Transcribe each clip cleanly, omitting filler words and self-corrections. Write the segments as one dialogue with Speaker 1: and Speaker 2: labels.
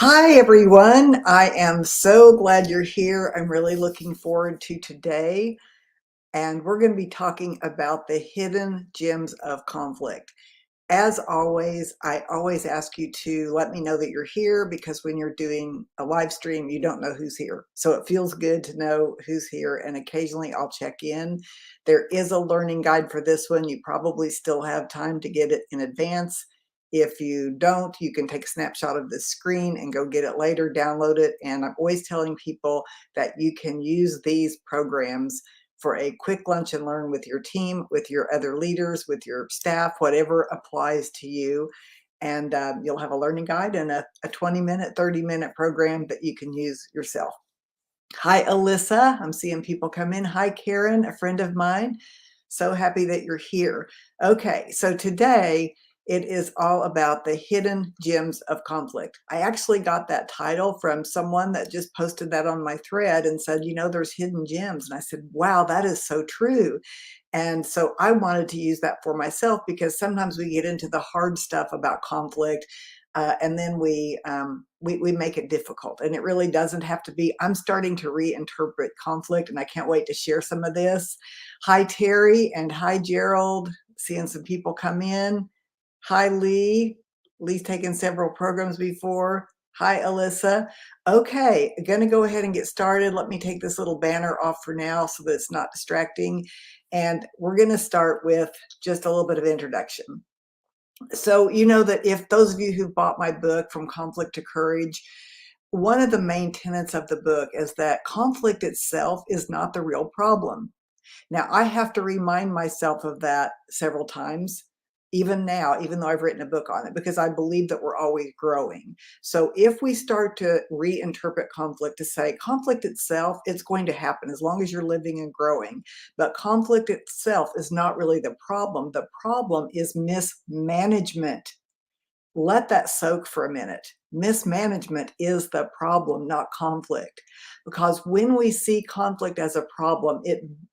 Speaker 1: Hi, everyone. I am so glad you're here. I'm really looking forward to today. And we're going to be talking about the hidden gems of conflict. As always, I always ask you to let me know that you're here because when you're doing a live stream, you don't know who's here. So it feels good to know who's here. And occasionally I'll check in. There is a learning guide for this one. You probably still have time to get it in advance. If you don't, you can take a snapshot of the screen and go get it later, download it. And I'm always telling people that you can use these programs for a quick lunch and learn with your team, with your other leaders, with your staff, whatever applies to you. And you'll have a learning guide and a 20-minute, 30-minute program that you can use yourself. Hi, Alyssa. I'm seeing people come in. Hi, Karen, a friend of mine. So happy that you're here. Okay, so today it is all about the hidden gems of conflict. I actually got that title from someone that just posted that on my thread and said, there's hidden gems. And I said, wow, that is so true. And so I wanted to use that for myself because sometimes we get into the hard stuff about conflict, and then we make it difficult. And it really doesn't have to be. I'm starting to reinterpret conflict, and I can't wait to share some of this. Hi, Terry, and hi, Gerald. Seeing some people come in. Hi, Lee. Lee's taken several programs before. Hi, Alyssa. Okay, going to go ahead and get started. Let me take this little banner off for now so that it's not distracting. And we're going to start with just a little bit of introduction. So, you know that if those of you who bought my book, From Conflict to Courage, one of the main tenets of the book is that conflict itself is not the real problem. Now, I have to remind myself of that several times, even now, even though I've written a book on it, because I believe that we're always growing. So if we start to reinterpret conflict to say conflict itself, it's going to happen as long as you're living and growing. But conflict itself is not really the problem. The problem is mismanagement. Let that soak for a minute. Mismanagement is the problem, not conflict. Because when we see conflict as a problem,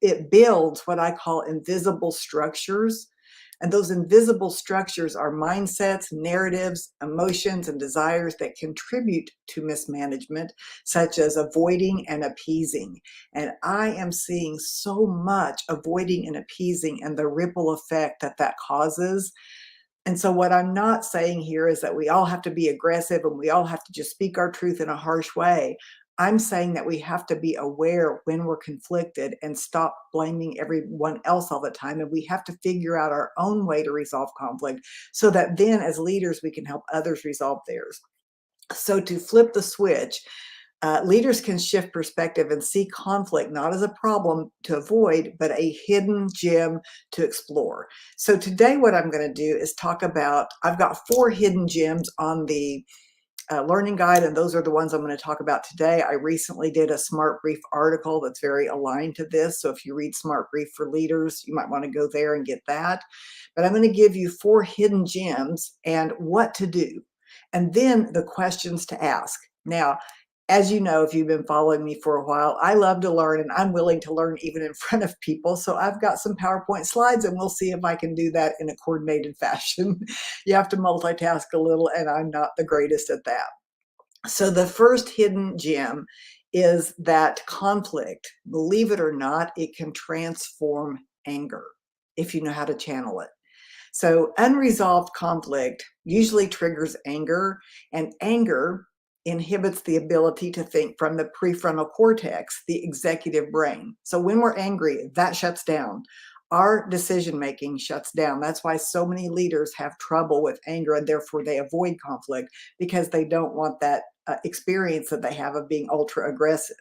Speaker 1: it builds what I call invisible structures. And those invisible structures are mindsets, narratives, emotions, and desires that contribute to mismanagement, such as avoiding and appeasing. And I am seeing so much avoiding and appeasing and the ripple effect that that causes. And so what I'm not saying here is that we all have to be aggressive and we all have to just speak our truth in a harsh way. I'm saying that we have to be aware when we're conflicted and stop blaming everyone else all the time. And we have to figure out our own way to resolve conflict so that then as leaders, we can help others resolve theirs. So to flip the switch, leaders can shift perspective and see conflict not as a problem to avoid, but a hidden gem to explore. So today what I'm going to do is talk about, I've got 4 hidden gems on the learning guide, and those are the ones I'm going to talk about today. I recently did a Smart Brief article that's very aligned to this. So if you read Smart Brief for Leaders, you might want to go there and get that. But I'm going to give you 4 hidden gems and what to do, and then the questions to ask. Now, as you know, if you've been following me for a while, I love to learn and I'm willing to learn even in front of people. So I've got some PowerPoint slides and we'll see if I can do that in a coordinated fashion. You have to multitask a little and I'm not the greatest at that. So the first hidden gem is that conflict, believe it or not, it can transform anger if you know how to channel it. So unresolved conflict usually triggers anger, and anger inhibits the ability to think from the prefrontal cortex, the executive brain. So when we're angry, that shuts down. Our decision making shuts down. That's why so many leaders have trouble with anger and therefore they avoid conflict because they don't want that experience that they have of being ultra aggressive.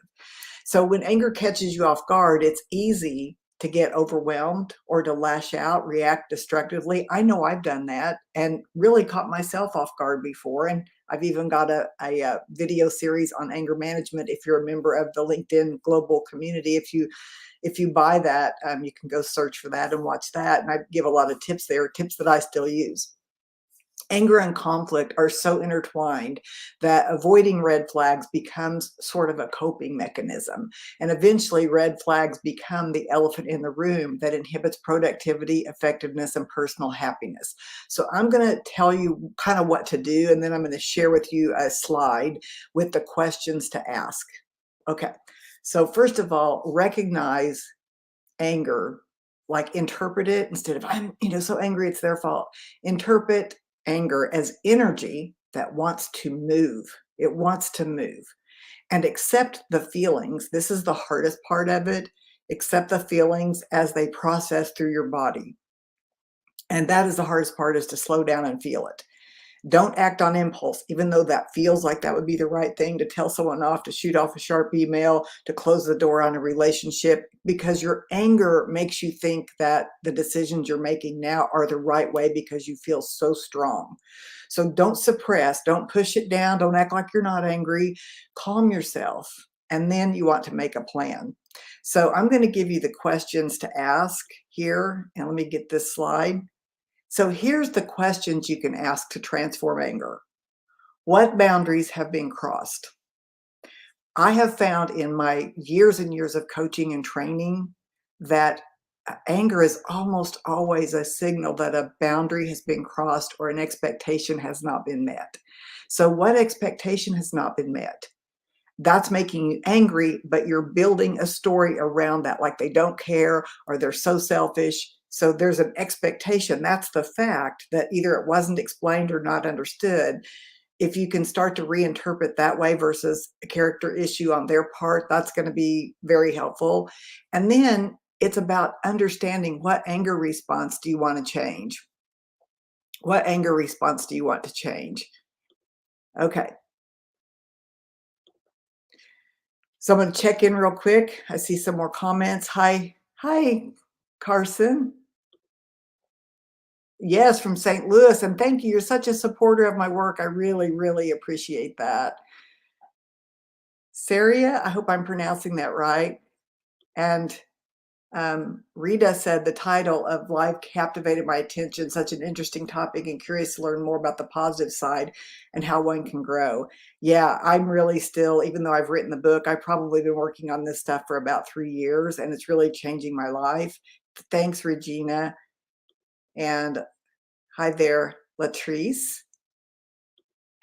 Speaker 1: So when anger catches you off guard, it's easy to get overwhelmed or to lash out, react destructively. I know I've done that and really caught myself off guard before. And I've even got a video series on anger management. If you're a member of the LinkedIn global community, if you buy that, you can go search for that and watch that. And I give a lot of tips there, tips that I still use. Anger and conflict are so intertwined that avoiding red flags becomes sort of a coping mechanism. And eventually, red flags become the elephant in the room that inhibits productivity, effectiveness, and personal happiness. So, I'm going to tell you kind of what to do, and then I'm going to share with you a slide with the questions to ask. Okay. So, first of all, recognize anger, like interpret it instead of I'm so angry it's their fault. Interpret anger as energy that wants to move. It wants to move and accept the feelings. This is the hardest part of it. Accept the feelings as they process through your body. And that is the hardest part, is to slow down and feel it. Don't act on impulse, even though that feels like that would be the right thing, to tell someone off, to shoot off a sharp email, to close the door on a relationship, because your anger makes you think that the decisions you're making now are the right way because you feel so strong. So don't suppress, don't push it down, don't act like you're not angry. Calm yourself. And then you want to make a plan. So I'm going to give you the questions to ask here. And let me get this slide. So here's the questions you can ask to transform anger. What boundaries have been crossed? I have found in my years and years of coaching and training that anger is almost always a signal that a boundary has been crossed or an expectation has not been met. So, what expectation has not been met? That's making you angry, but you're building a story around that, like they don't care or they're so selfish. So there's an expectation. That's the fact that either it wasn't explained or not understood. If you can start to reinterpret that way versus a character issue on their part, that's going to be very helpful. And then it's about understanding, what anger response do you want to change? What anger response do you want to change? Okay. So I'm going to check in real quick. I see some more comments. Hi, Carson. Yes, from St. Louis. And thank you. You're such a supporter of my work. I really, really appreciate that. Saria, I hope I'm pronouncing that right. And Rita said the title of Life captivated my attention. Such an interesting topic, and curious to learn more about the positive side and how one can grow. Yeah, I'm really still, even though I've written the book, I've probably been working on this stuff for about 3 years, and it's really changing my life. Thanks, Regina. And hi there, Latrice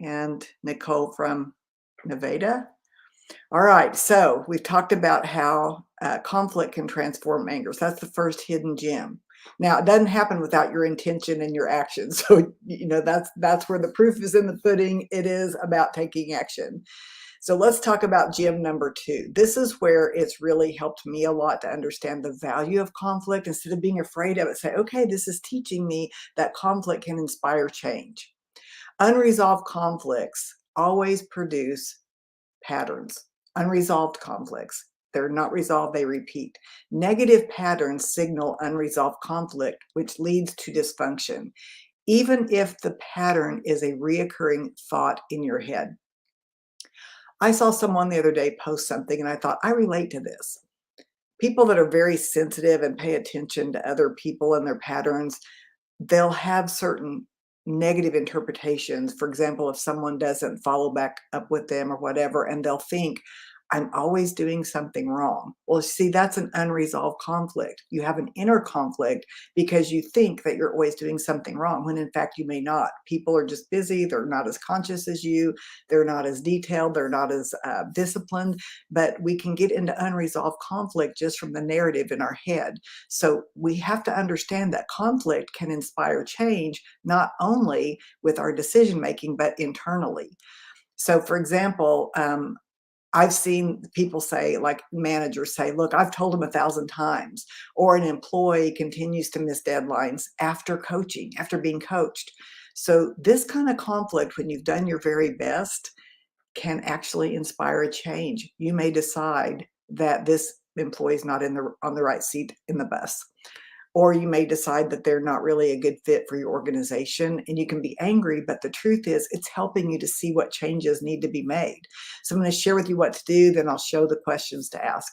Speaker 1: and Nicole from Nevada. All right, so we've talked about how conflict can transform anger. So that's the first hidden gem. Now, it doesn't happen without your intention and your actions. So, that's where the proof is in the pudding. It is about taking action. So let's talk about gem number 2. This is where it's really helped me a lot to understand the value of conflict. Instead of being afraid of it, say, okay, this is teaching me that conflict can inspire change. Unresolved conflicts always produce patterns. Unresolved conflicts, they're not resolved, they repeat. Negative patterns signal unresolved conflict, which leads to dysfunction, even if the pattern is a reoccurring thought in your head. I saw someone the other day post something and I thought, I relate to this. People that are very sensitive and pay attention to other people and their patterns, they'll have certain negative interpretations. For example, if someone doesn't follow back up with them or whatever, and they'll think, I'm always doing something wrong. Well, see, that's an unresolved conflict. You have an inner conflict because you think that you're always doing something wrong when in fact you may not. People are just busy. They're not as conscious as you. They're not as detailed. They're not as disciplined. But we can get into unresolved conflict just from the narrative in our head. So we have to understand that conflict can inspire change, not only with our decision making, but internally. So, for example, I've seen people say, like managers say, look, I've told them 1,000 times, or an employee continues to miss deadlines after coaching, after being coached. So this kind of conflict, when you've done your very best, can actually inspire a change. You may decide that this employee is not on the right seat in the bus. Or you may decide that they're not really a good fit for your organization, and you can be angry, but the truth is it's helping you to see what changes need to be made. So I'm going to share with you what to do, then I'll show the questions to ask.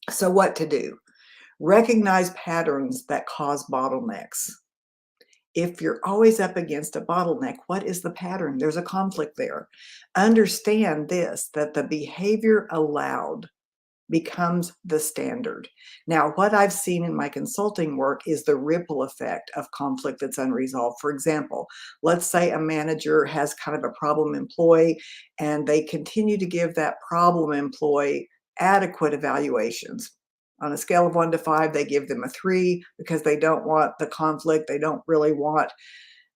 Speaker 1: So what to do? Recognize patterns that cause bottlenecks. If you're always up against a bottleneck, what is the pattern? There's a conflict there. Understand this, that the behavior allowed becomes the standard. Now, what I've seen in my consulting work is the ripple effect of conflict that's unresolved. For example, let's say a manager has kind of a problem employee and they continue to give that problem employee adequate evaluations. On a scale of 1 to 5, they give them a 3 because they don't want the conflict. They don't want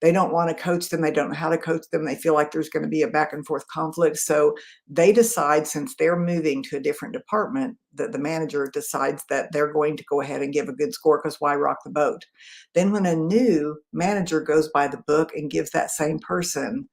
Speaker 1: to coach them. They don't know how to coach them. They feel like there's going to be a back and forth conflict. So they decide, since they're moving to a different department, that the manager decides that they're going to go ahead and give a good score, because why rock the boat? Then when a new manager goes by the book and gives that same person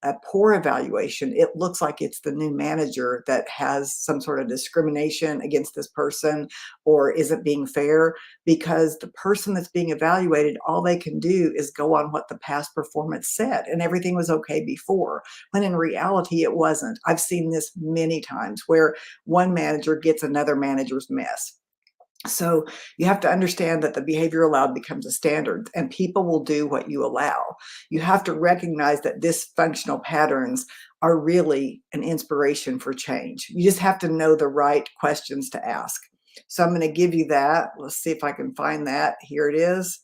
Speaker 1: a poor evaluation, it looks like it's the new manager that has some sort of discrimination against this person or isn't being fair, because the person that's being evaluated, all they can do is go on what the past performance said and everything was okay before, when in reality it wasn't. I've seen this many times where one manager gets another manager's mess. So you have to understand that the behavior allowed becomes a standard, and people will do what you allow. You have to recognize that dysfunctional patterns are really an inspiration for change. You just have to know the right questions to ask. So I'm going to give you that. Let's see if I can find that. Here it is.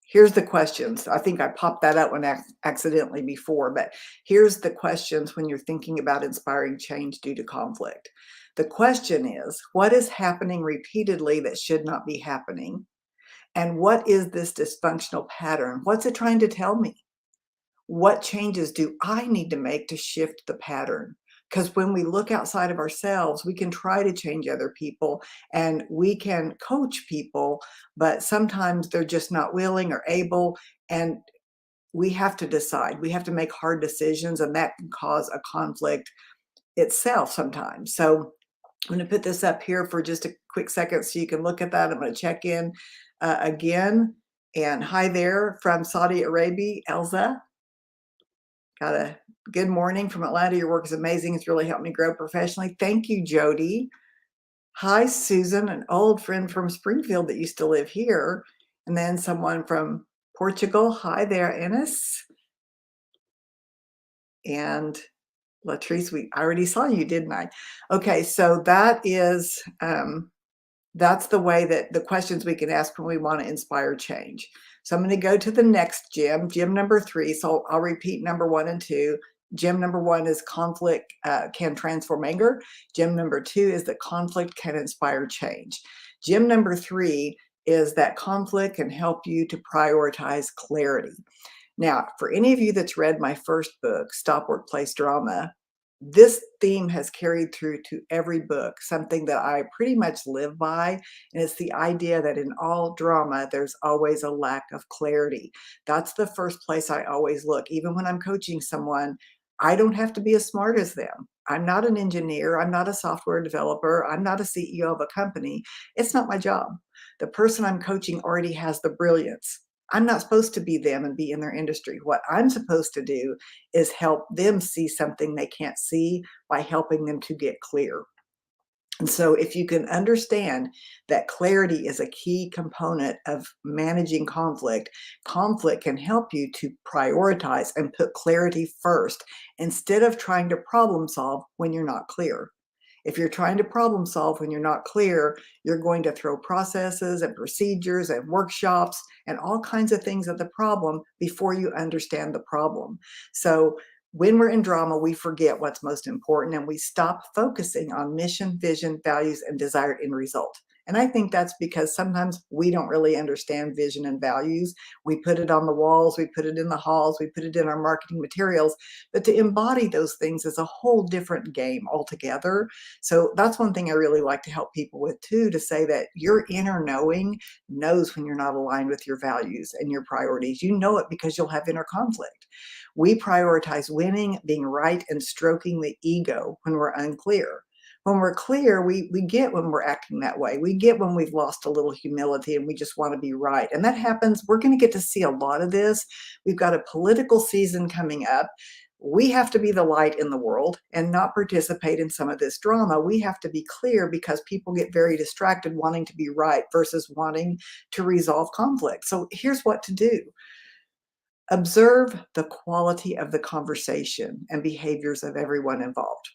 Speaker 1: Here's the questions. I think I popped that out one accidentally before, but here's the questions when you're thinking about inspiring change due to conflict. The question is, what is happening repeatedly that should not be happening? And what is this dysfunctional pattern? What's it trying to tell me? What changes do I need to make to shift the pattern? Because when we look outside of ourselves, we can try to change other people and we can coach people, but sometimes they're just not willing or able. And we have to decide. We have to make hard decisions, and that can cause a conflict itself sometimes. So I'm going to put this up here for just a quick second so you can look at that. I'm going to check in again. And hi there from Saudi Arabia, Elza. Got a good morning from Atlanta. Your work is amazing. It's really helped me grow professionally. Thank you, Jody. Hi, Susan, an old friend from Springfield that used to live here. And then someone from Portugal. Hi there, Ennis. And Latrice, I already saw you, didn't I? Okay, so that is that's the way that the questions we can ask when we want to inspire change. So I'm going to go to the next gym number 3. So I'll repeat number 1 and 2. Gym number 1 is conflict can transform anger. Gym number 2 is that conflict can inspire change. Gym number 3 is that conflict can help you to prioritize clarity. Now, for any of you that's read my first book, Stop Workplace Drama, this theme has carried through to every book, something that I pretty much live by. And it's the idea that in all drama, there's always a lack of clarity. That's the first place I always look. Even when I'm coaching someone, I don't have to be as smart as them. I'm not an engineer. I'm not a software developer. I'm not a CEO of a company. It's not my job. The person I'm coaching already has the brilliance. I'm not supposed to be them and be in their industry. What I'm supposed to do is help them see something they can't see by helping them to get clear. And so if you can understand that clarity is a key component of managing conflict, conflict can help you to prioritize and put clarity first instead of trying to problem solve when you're not clear. If you're trying to problem solve when you're not clear, you're going to throw processes and procedures and workshops and all kinds of things at the problem before you understand the problem. So when we're in drama, we forget what's most important and we stop focusing on mission, vision, values, and desired end result. And I think that's because sometimes we don't really understand vision and values. We put it on the walls, we put it in the halls, we put it in our marketing materials, but to embody those things is a whole different game altogether. So that's one thing I really like to help people with too, to say that your inner knowing knows when you're not aligned with your values and your priorities. You know it because you'll have inner conflict. We prioritize winning, being right, and stroking the ego when we're unclear. When we're clear, we get when we're acting that way. We get when we've lost a little humility and we just want to be right. And that happens. We're going to get to see a lot of this. We've got a political season coming up. We have to be the light in the world and not participate in some of this drama. We have to be clear because people get very distracted wanting to be right versus wanting to resolve conflict. So here's what to do. Observe the quality of the conversation and behaviors of everyone involved.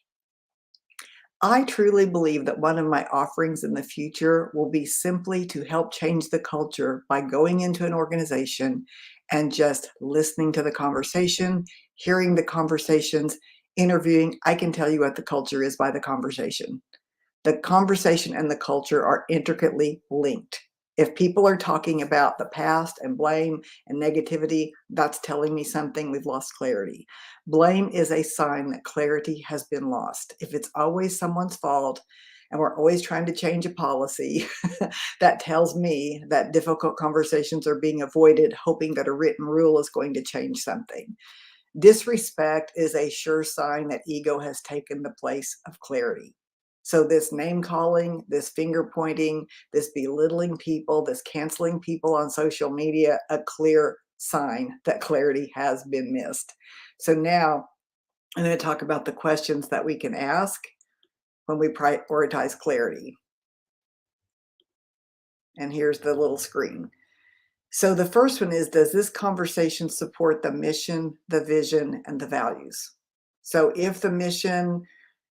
Speaker 1: I truly believe that one of my offerings in the future will be simply to help change the culture by going into an organization and just listening to the conversation, hearing the conversations, interviewing. I can tell you what the culture is by the conversation. The conversation and the culture are intricately linked. If people are talking about the past and blame and negativity, that's telling me something. We've lost clarity. Blame is a sign that clarity has been lost. If it's always someone's fault and we're always trying to change a policy, that tells me that difficult conversations are being avoided, hoping that a written rule is going to change something. Disrespect is a sure sign that ego has taken the place of clarity. So, this name calling, this finger pointing, this belittling people, this canceling people on social media, a clear sign that clarity has been missed. So, now I'm going to talk about the questions that we can ask when we prioritize clarity. And here's the little screen. So the first one is, does this conversation support the mission, the vision, and the values? So if the mission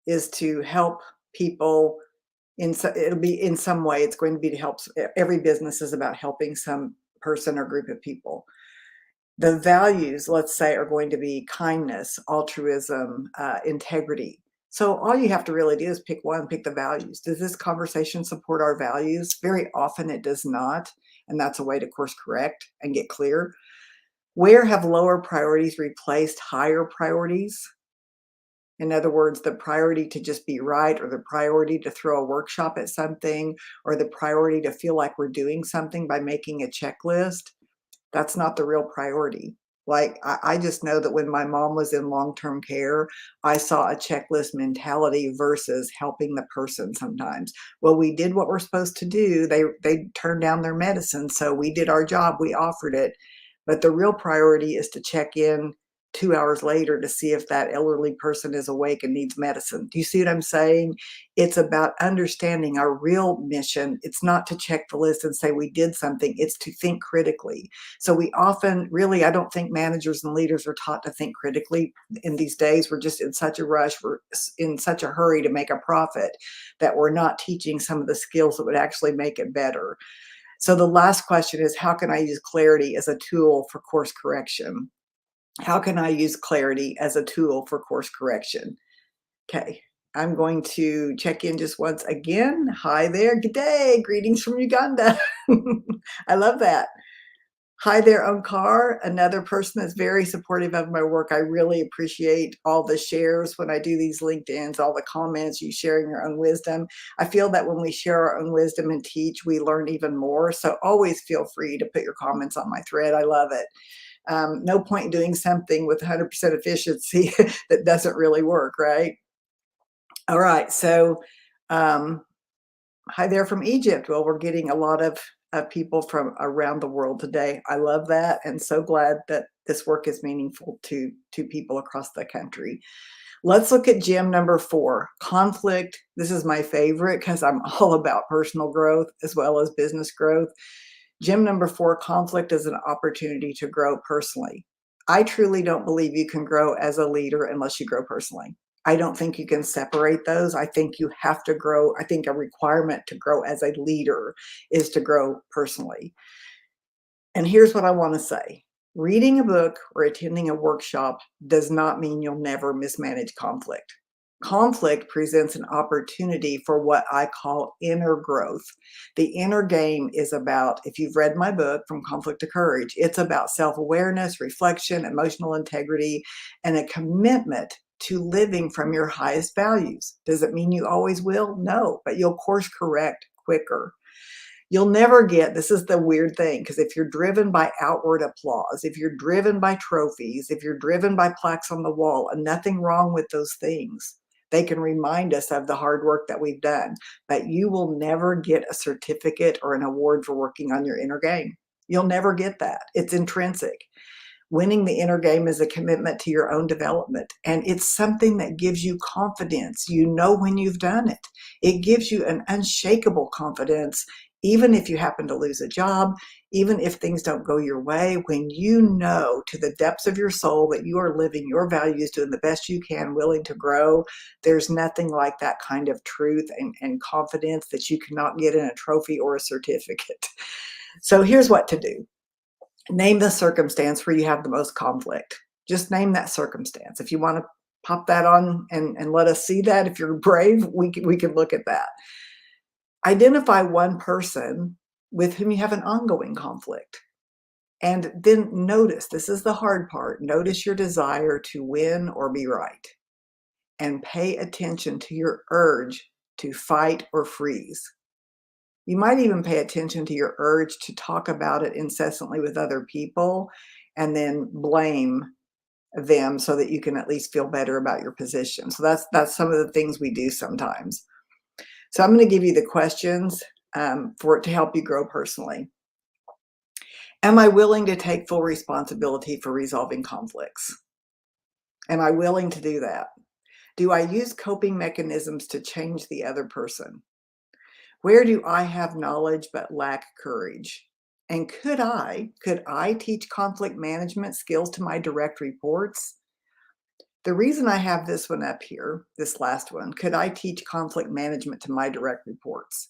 Speaker 1: is to help people it'll be in some way, it's going to be to help. Every business is about helping some person or group of people. The values, let's say, are going to be kindness, altruism, integrity. So all you have to really do is pick one, pick the values. Does this conversation support our values? Very often it does not. And that's a way to course correct and get clear. Where have lower priorities replaced higher priorities? In other words, the priority to just be right, or the priority to throw a workshop at something, or the priority to feel like we're doing something by making a checklist. That's not the real priority. Like, I just know that when my mom was in long-term care, I saw a checklist mentality versus helping the person sometimes. Well, we did what we're supposed to do. They turned down their medicine, so we did our job. We offered it. But the real priority is to check in 2 hours later to see if that elderly person is awake and needs medicine. Do you see what I'm saying? It's about understanding our real mission. It's not to check the list and say we did something. It's to think critically. So we often really, I don't think managers and leaders are taught to think critically in these days. We're just in such a rush. We're in such a hurry to make a profit that we're not teaching some of the skills that would actually make it better. So the last question is, how can I use clarity as a tool for course correction? How can I use clarity as a tool for course correction? Okay, I'm going to check in just once again. Hi there. Good day. Greetings from Uganda. I love that. Hi there, Omkar, another person that's very supportive of my work. I really appreciate all the shares when I do these LinkedIns, all the comments, you sharing your own wisdom. I feel that when we share our own wisdom and teach, we learn even more. So always feel free to put your comments on my thread. I love it. No point doing something with 100% efficiency that doesn't really work, right? All right, so um, hi there from Egypt. Well, we're getting a lot of people from around the world today. I love that, and so glad that this work is meaningful to people across the country. Let's look at gem number 4, conflict. This is my favorite because I'm all about personal growth as well as business growth. Gem number 4, conflict is an opportunity to grow personally. I truly don't believe you can grow as a leader unless you grow personally. I don't think you can separate those. I think you have to grow. I think a requirement to grow as a leader is to grow personally. And here's what I want to say. Reading a book or attending a workshop does not mean you'll never mismanage conflict. Conflict presents an opportunity for what I call inner growth. The inner game is about, if you've read my book, From Conflict to Courage, it's about self-awareness, reflection, emotional integrity, and a commitment to living from your highest values. Does it mean you always will? No, but you'll course correct quicker. You'll never get, this is the weird thing, because if you're driven by outward applause, if you're driven by trophies, if you're driven by plaques on the wall, and nothing wrong with those things, they can remind us of the hard work that we've done, but you will never get a certificate or an award for working on your inner game. You'll never get that. It's intrinsic. Winning the inner game is a commitment to your own development, and it's something that gives you confidence. You know when you've done it. It gives you an unshakable confidence, even if you happen to lose a job, even if things don't go your way, when you know to the depths of your soul that you are living your values, doing the best you can, willing to grow. There's nothing like that kind of truth and confidence that you cannot get in a trophy or a certificate. So here's what to do. Name the circumstance where you have the most conflict. Just name that circumstance. If you want to pop that on and let us see that, if you're brave, we can look at that. Identify one person with whom you have an ongoing conflict. And then notice, this is the hard part, notice your desire to win or be right. And pay attention to your urge to fight or freeze. You might even pay attention to your urge to talk about it incessantly with other people and then blame them so that you can at least feel better about your position. So that's some of the things we do sometimes. So I'm going to give you the questions for it to help you grow personally. Am I willing to take full responsibility for resolving conflicts? Am I willing to do that? Do I use coping mechanisms to change the other person? Where do I have knowledge but lack courage? And could I teach conflict management skills to my direct reports? The reason I have this one up here, this last one, could I teach conflict management to my direct reports?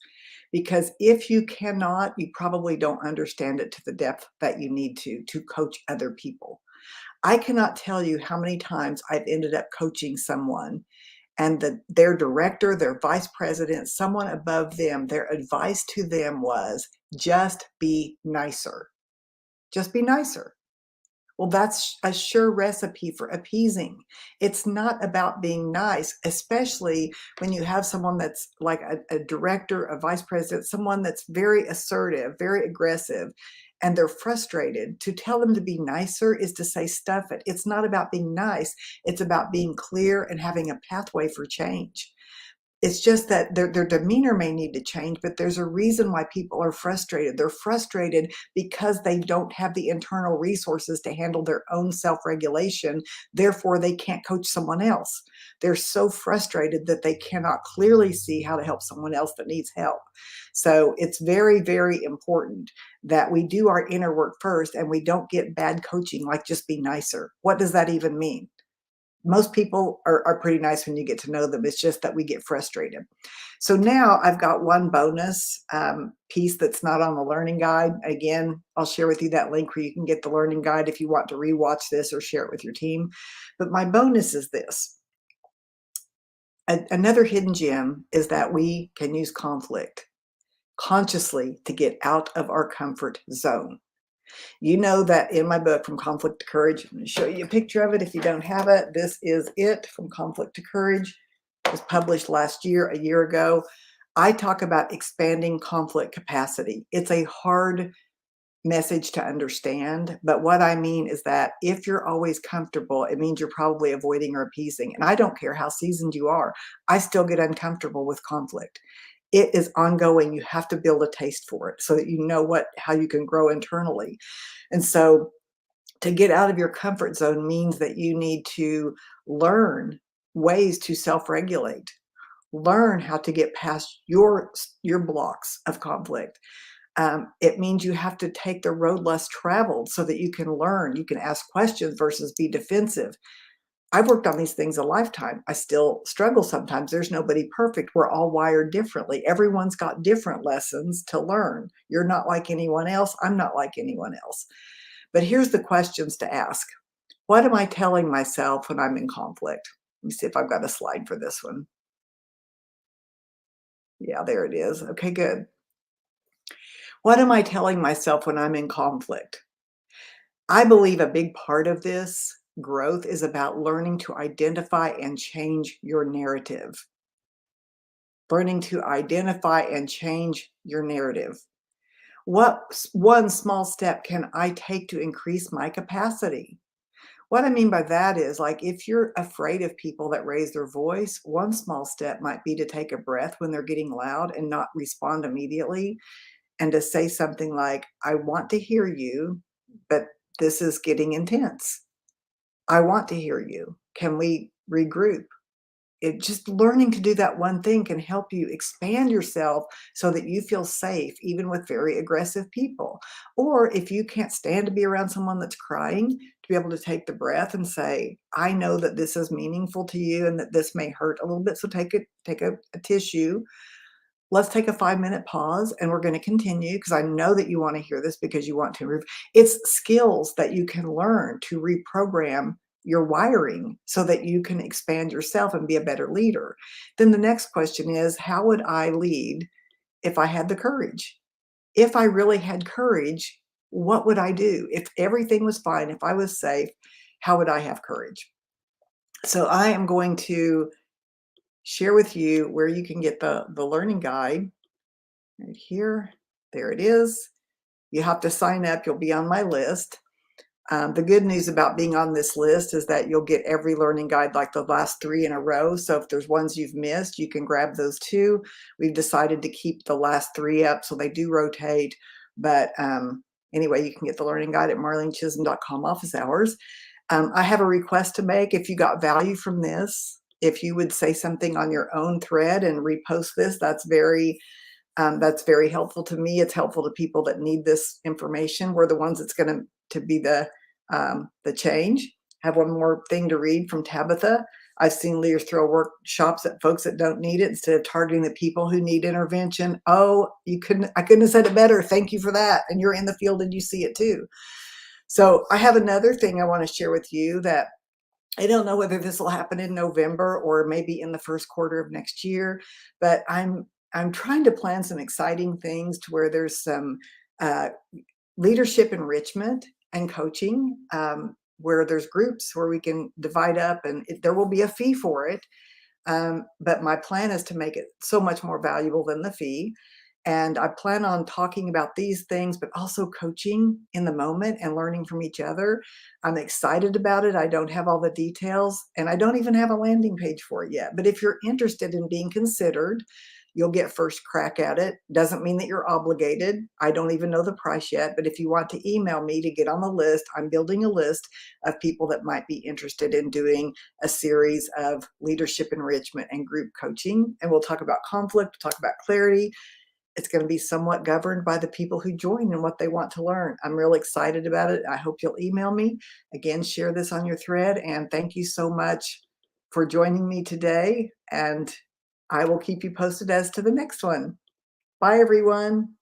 Speaker 1: Because if you cannot, you probably don't understand it to the depth that you need to coach other people. I cannot tell you how many times I've ended up coaching someone and their director, their vice president, someone above them, their advice to them was just be nicer. Just be nicer. Well, that's a sure recipe for appeasing. It's not about being nice, especially when you have someone that's like a director, a vice president, someone that's very assertive, very aggressive, and they're frustrated. To tell them to be nicer is to say, stuff it. It's not about being nice. It's about being clear and having a pathway for change. It's just that their demeanor may need to change, but there's a reason why people are frustrated. They're frustrated because they don't have the internal resources to handle their own self-regulation. Therefore, they can't coach someone else. They're so frustrated that they cannot clearly see how to help someone else that needs help. So it's very, very important that we do our inner work first and we don't get bad coaching like just be nicer. What does that even mean? Most people are pretty nice when you get to know them. It's just that we get frustrated. So now I've got one bonus piece that's not on the learning guide. Again, I'll share with you that link where you can get the learning guide if you want to rewatch this or share it with your team. But my bonus is this. Another hidden gem is that we can use conflict consciously to get out of our comfort zone. You know that in my book, From Conflict to Courage, I'm going to show you a picture of it if you don't have it. This is it, From Conflict to Courage. It was published last year, a year ago. I talk about expanding conflict capacity. It's a hard message to understand, but what I mean is that if you're always comfortable, it means you're probably avoiding or appeasing. And I don't care how seasoned you are, I still get uncomfortable with conflict. It is ongoing. You have to build a taste for it so that you know how you can grow internally. And so to get out of your comfort zone means that you need to learn ways to self-regulate, learn how to get past your blocks of conflict. It means you have to take the road less traveled so that you can learn, you can ask questions versus be defensive. I've worked on these things a lifetime. I still struggle sometimes. There's nobody perfect. We're all wired differently. Everyone's got different lessons to learn. You're not like anyone else. I'm not like anyone else. But here's the questions to ask. What am I telling myself when I'm in conflict? Let me see if I've got a slide for this one. Yeah, there it is. Okay, good. What am I telling myself when I'm in conflict? I believe a big part of this growth is about learning to identify and change your narrative. Learning to identify and change your narrative. What one small step can I take to increase my capacity? What I mean by that is, like, if you're afraid of people that raise their voice, one small step might be to take a breath when they're getting loud and not respond immediately, and to say something like, I want to hear you, but this is getting intense. I want to hear you. Can we regroup? It just learning to do that one thing can help you expand yourself so that you feel safe, even with very aggressive people. Or if you can't stand to be around someone that's crying, to be able to take the breath and say, I know that this is meaningful to you and that this may hurt a little bit. So take a tissue. Let's take a 5-minute pause and we're going to continue because I know that you want to hear this because you want to improve. It's skills that you can learn to reprogram your wiring so that you can expand yourself and be a better leader. Then the next question is, how would I lead if I had the courage? If I really had courage, what would I do? If everything was fine, if I was safe, how would I have courage? So I am going to share with you where you can get the learning guide right here. There it is. You have to sign up. You'll be on my list. The good news about being on this list is that you'll get every learning guide like the last 3 in a row. So if there's ones you've missed, you can grab those too. We've decided to keep the last 3 up, so they do rotate. But anyway, you can get the learning guide at marlenechisholm.com office hours. I have a request to make. If you got value from this, if you would say something on your own thread and repost this, that's very helpful to me. It's helpful to people that need this information. We're the ones that's going to be the change. Have one more thing to read from Tabitha. I've seen leaders throw workshops at folks that don't need it instead of targeting the people who need intervention. Oh, I couldn't have said it better. Thank you for that. And you're in the field and you see it too. So I have another thing I want to share with you that I don't know whether this will happen in November or maybe in the first quarter of next year, but I'm trying to plan some exciting things to where there's some uh, leadership enrichment and coaching, where there's groups where we can divide up, and there will be a fee for it. But my plan is to make it so much more valuable than the fee. And I plan on talking about these things, but also coaching in the moment and learning from each other. I'm excited about it. I don't have all the details, and I don't even have a landing page for it yet. But if you're interested in being considered, you'll get first crack at it. Doesn't mean that you're obligated. I don't even know the price yet, but if you want to email me to get on the list, I'm building a list of people that might be interested in doing a series of leadership enrichment and group coaching. And we'll talk about conflict, we'll talk about clarity. It's going to be somewhat governed by the people who join and what they want to learn. I'm really excited about it. I hope you'll email me. Again, share this on your thread. And thank you so much for joining me today. And I will keep you posted as to the next one. Bye, everyone.